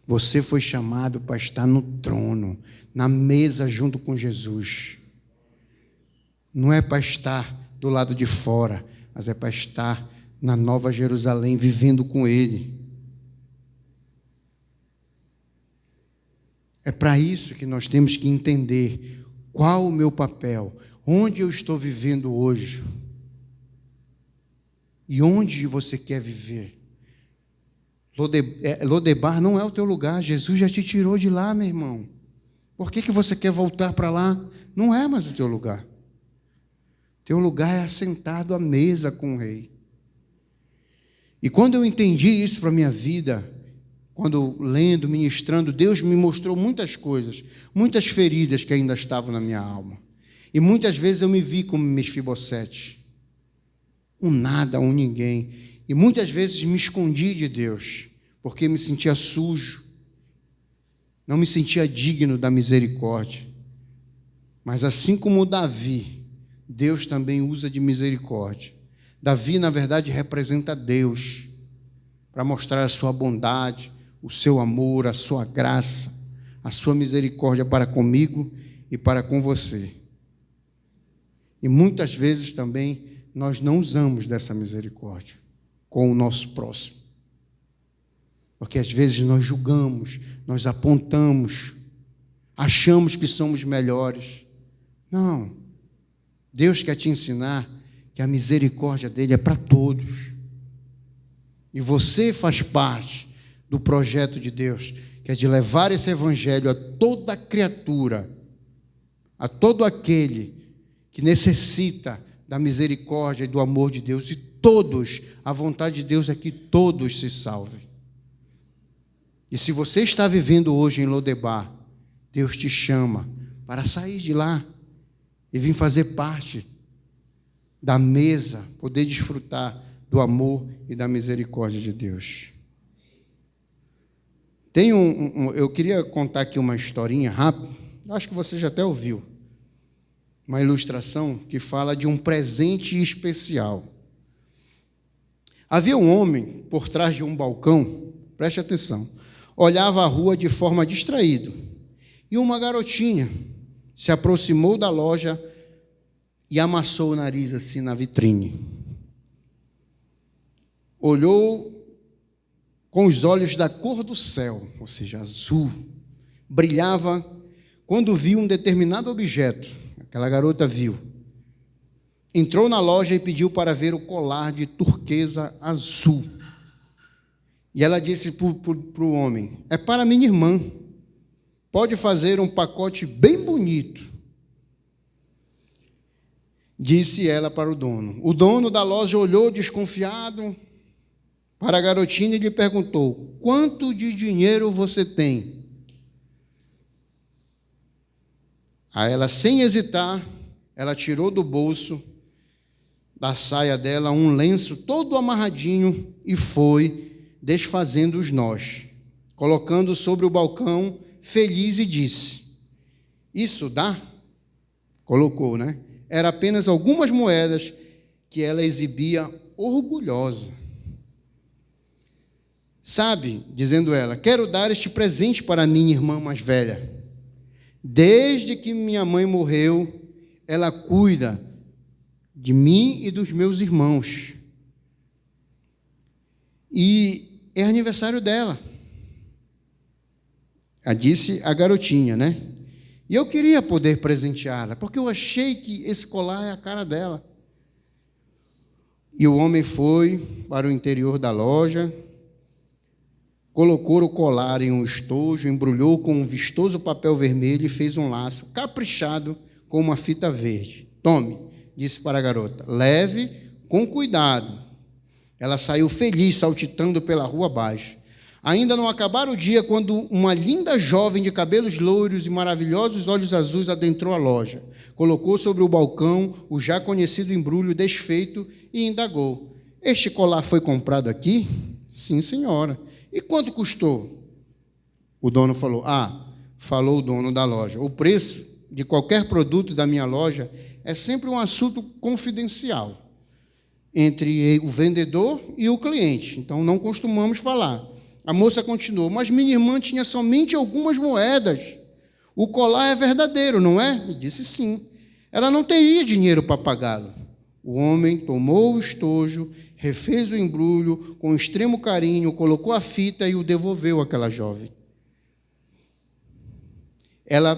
Você foi chamado para estar no trono, na mesa junto com Jesus. Não é para estar do lado de fora, mas é para estar na Nova Jerusalém, vivendo com Ele. É para isso que nós temos que entender qual o meu papel, onde eu estou vivendo hoje e onde você quer viver. Lodebar não é o teu lugar, Jesus já te tirou de lá, meu irmão. Por que você quer voltar para lá? Não é mais o teu lugar. Teu lugar é assentado à mesa com o Rei. E quando eu entendi isso para a minha vida, quando lendo, ministrando, Deus me mostrou muitas coisas, muitas feridas que ainda estavam na minha alma. E muitas vezes eu me vi como Mefibosete, um nada, um ninguém. E muitas vezes me escondi de Deus, porque me sentia sujo, não me sentia digno da misericórdia. Mas assim como Davi, Deus também usa de misericórdia. Davi, na verdade, representa Deus, para mostrar a sua bondade, o seu amor, a sua graça, a sua misericórdia para comigo e para com você. E muitas vezes também nós não usamos dessa misericórdia com o nosso próximo. Porque às vezes nós julgamos, nós apontamos, achamos que somos melhores. Não. Deus quer te ensinar que a misericórdia dele é para todos. E você faz parte do projeto de Deus, que é de levar esse evangelho a toda criatura, a todo aquele que necessita da misericórdia e do amor de Deus. E todos, a vontade de Deus é que todos se salvem. E se você está vivendo hoje em Lodebar, Deus te chama para sair de lá e vir fazer parte da mesa, poder desfrutar do amor e da misericórdia de Deus. Eu queria contar aqui uma historinha rápida, acho que você já até ouviu, uma ilustração que fala de um presente especial. Havia um homem por trás de um balcão, preste atenção, olhava a rua de forma distraída, e uma garotinha se aproximou da loja e amassou o nariz assim na vitrine. Olhou com os olhos da cor do céu, ou seja, azul, brilhava quando viu um determinado objeto. Aquela garota viu. Entrou na loja e pediu para ver o colar de turquesa azul. E ela disse para o homem: é para minha irmã, pode fazer um pacote bem bonito. Disse ela para o dono. O dono da loja olhou desconfiado para a garotinha e lhe perguntou: quanto de dinheiro você tem? A ela, sem hesitar, ela tirou do bolso da saia dela um lenço todo amarradinho e foi desfazendo os nós, colocando sobre o balcão, feliz, e disse: isso dá? Colocou, né? Era apenas algumas moedas que ela exibia orgulhosa. Sabe, dizendo ela, quero dar este presente para minha irmã mais velha. Desde que minha mãe morreu, ela cuida de mim e dos meus irmãos. E é aniversário dela. Disse a garotinha, né? E eu queria poder presenteá-la, porque eu achei que esse colar é a cara dela. E o homem foi para o interior da loja, colocou o colar em um estojo, embrulhou com um vistoso papel vermelho e fez um laço caprichado com uma fita verde. Tome, disse para a garota, leve com cuidado. Ela saiu feliz, saltitando pela rua abaixo. Ainda não acabara o dia quando uma linda jovem de cabelos louros e maravilhosos olhos azuis adentrou a loja. Colocou sobre o balcão o já conhecido embrulho desfeito e indagou: este colar foi comprado aqui? Sim, senhora. E quanto custou? O dono falou: falou o dono da loja, o preço de qualquer produto da minha loja é sempre um assunto confidencial entre o vendedor e o cliente. Então, não costumamos falar. A moça continuou: mas minha irmã tinha somente algumas moedas. O colar é verdadeiro, não é? E disse sim. Ela não teria dinheiro para pagá-lo. O homem tomou o estojo, refez o embrulho com extremo carinho, colocou a fita e o devolveu àquela jovem. Ela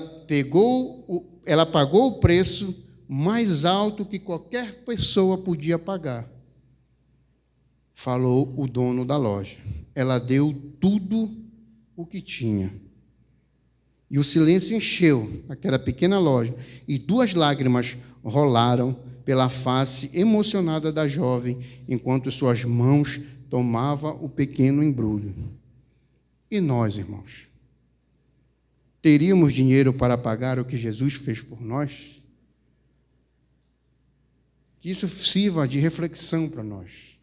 pagou o preço mais alto que qualquer pessoa podia pagar. Falou o dono da loja. Ela deu tudo o que tinha. E o silêncio encheu aquela pequena loja, e 2 lágrimas rolaram pela face emocionada da jovem, enquanto suas mãos tomavam o pequeno embrulho. E nós, irmãos, teríamos dinheiro para pagar o que Jesus fez por nós? Que isso sirva de reflexão para nós.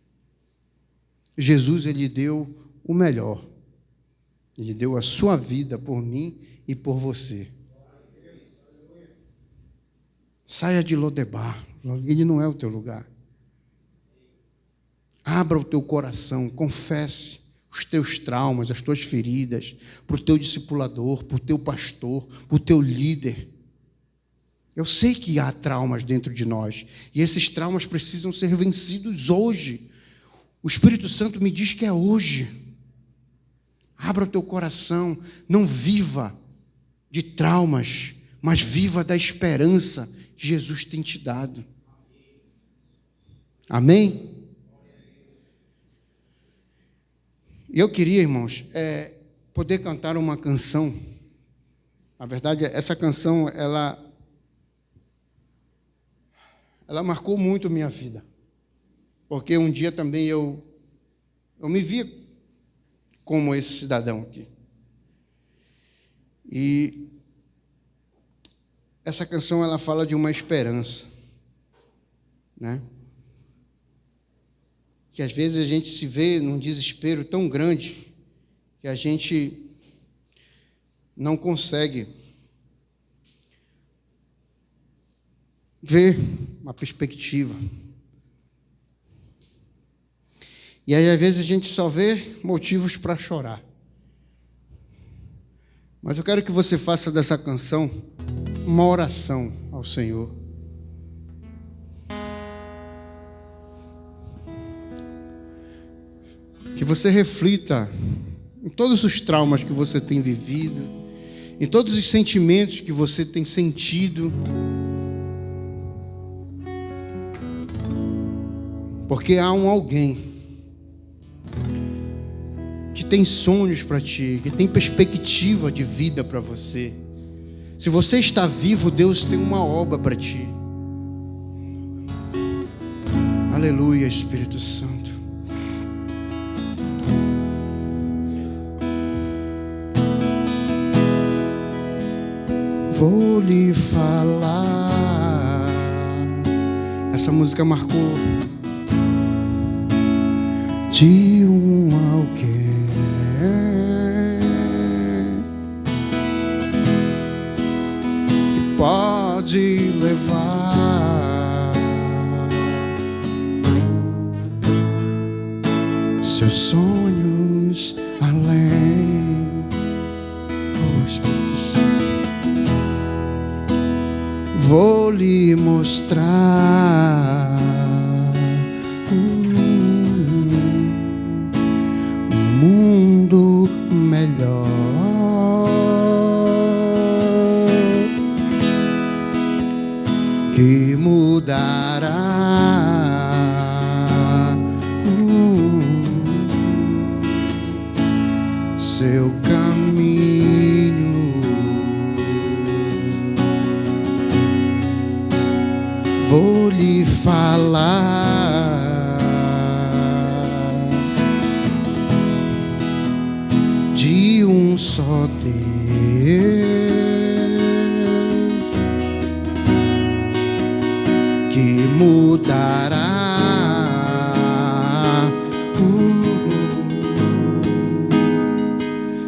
Jesus, ele deu o melhor. Ele deu a sua vida por mim e por você. Saia de Lodebar. Ele não é o teu lugar. Abra o teu coração, confesse os teus traumas, as tuas feridas, para o teu discipulador, para o teu pastor, para o teu líder. Eu sei que há traumas dentro de nós, e esses traumas precisam ser vencidos hoje. O Espírito Santo me diz que é hoje. Abra o teu coração, não viva de traumas, mas viva da esperança que Jesus tem te dado. Amém? E eu queria, irmãos, poder cantar uma canção. Na verdade, essa canção, ela marcou muito minha vida. Porque um dia também eu me via como esse cidadão aqui. E essa canção, ela fala de uma esperança, né? Que às vezes a gente se vê num desespero tão grande que a gente não consegue ver uma perspectiva. E aí, às vezes, a gente só vê motivos para chorar. Mas eu quero que você faça dessa canção uma oração ao Senhor. Que você reflita em todos os traumas que você tem vivido, em todos os sentimentos que você tem sentido. Porque há um alguém que tem sonhos para ti, que tem perspectiva de vida para você. Se você está vivo, Deus tem uma obra para ti. Aleluia, Espírito Santo. Vou lhe falar. Essa música marcou. De um alguém que pode levar seus sonhos além. Oh, Espírito Santo, vou lhe mostrar mundo melhor, que mudará seu caminho. Vou lhe falar de um só Deus que mudará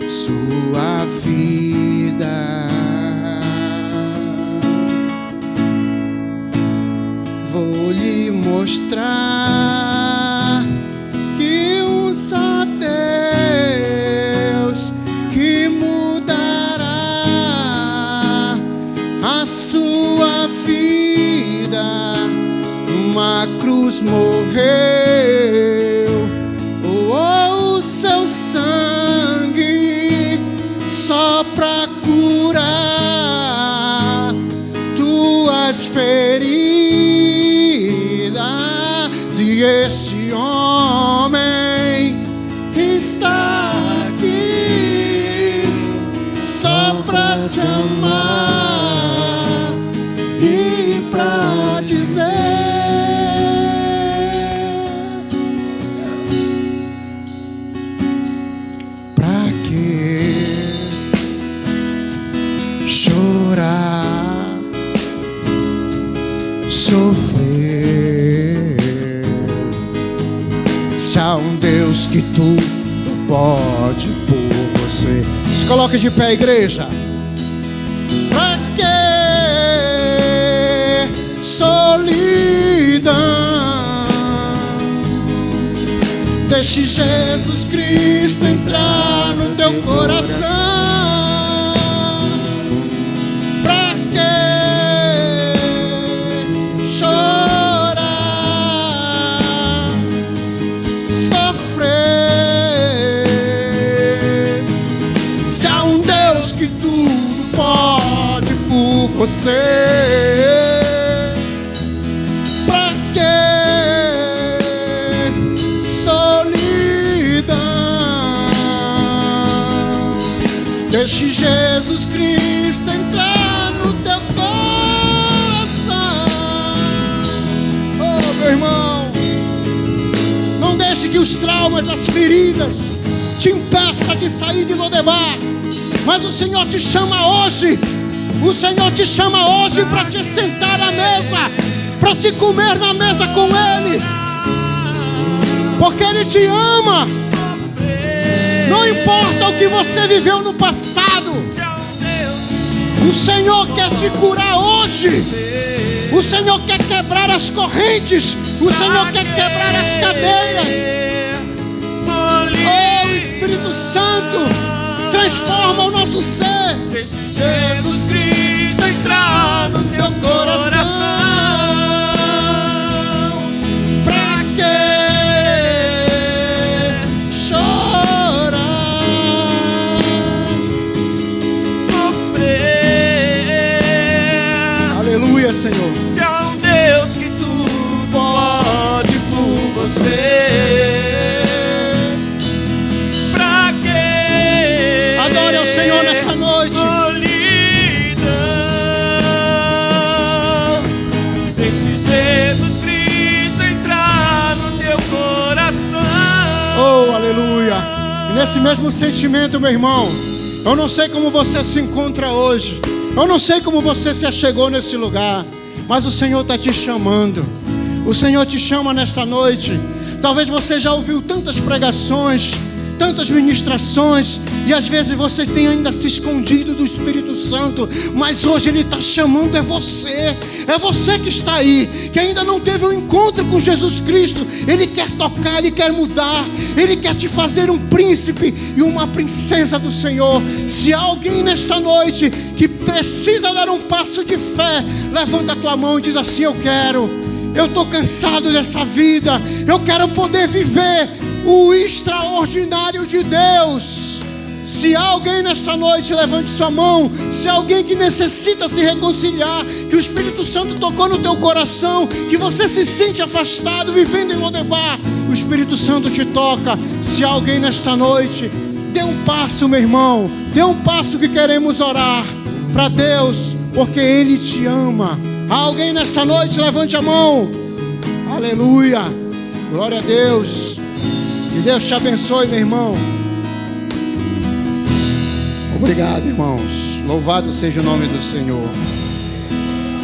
sua vida. mostrar que um só Deus que mudará a sua vida. Numa cruz morreu, o seu sangue só pra curar tuas feridas. E esse homem está aqui só pra te amar e pra dizer: pra que chorar, sofrer, se há um Deus que tudo pode por você? Se coloque de pé, igreja. Pra que solidão? Deixe Jesus Cristo entrar no teu coração. Pra que chorar, sofrer, se há um Deus que tudo pode por você? Pra que solidão? Deixe Jesus Cristo entrar no teu coração. Oh, meu irmão, não deixe que os traumas, as feridas te impeçam de sair de Lodebar. Mas o Senhor te chama hoje. O Senhor te chama hoje para te sentar à mesa, para te comer na mesa com Ele, porque Ele te ama. Não importa o que você viveu no passado, o Senhor quer te curar hoje. O Senhor quer quebrar as correntes. O Senhor quer quebrar as cadeias. Oh, Espírito Santo, transforma o nosso ser. Deixe Jesus Cristo entrar no seu coração. Pra que chorar, Sofrer. aleluia, Senhor. Se há um Deus que tudo pode por você. Pra que Adore ao Senhor nessa noite. Deixe Jesus Cristo entrar no teu coração. Oh, aleluia. E nesse mesmo sentimento, meu irmão, eu não sei como você se encontra hoje, eu não sei como você se achegou nesse lugar, mas o Senhor está te chamando. O Senhor te chama nesta noite. Talvez você já ouviu tantas pregações, tantas ministrações, e às vezes você tem ainda se escondido do Espírito Santo, mas hoje Ele está chamando. É você que está aí, que ainda não teve um encontro com Jesus Cristo. Ele quer tocar, Ele quer mudar, Ele quer te fazer um príncipe e uma princesa do Senhor. Se há alguém nesta noite que precisa dar um passo de fé, levanta a tua mão e diz assim: eu estou cansado dessa vida, eu quero poder viver o extraordinário de Deus. Se há alguém nesta noite, levante sua mão. Se há alguém que necessita se reconciliar, que o Espírito Santo tocou no teu coração, que você se sente afastado, vivendo em Lodebar, o Espírito Santo te toca. Se há alguém nesta noite, dê um passo, meu irmão, dê um passo, que queremos orar para Deus, porque Ele te ama. Há alguém nesta noite? Levante a mão. Aleluia, glória a Deus. Que Deus te abençoe, meu irmão. Obrigado, irmãos. Louvado seja o nome do Senhor.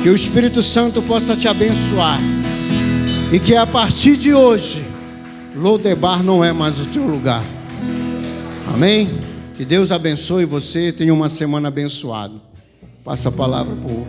Que o Espírito Santo possa te abençoar, e que a partir de hoje Lodebar não é mais o teu lugar. Amém? Que Deus abençoe você. Tenha uma semana abençoada. Passa a palavra por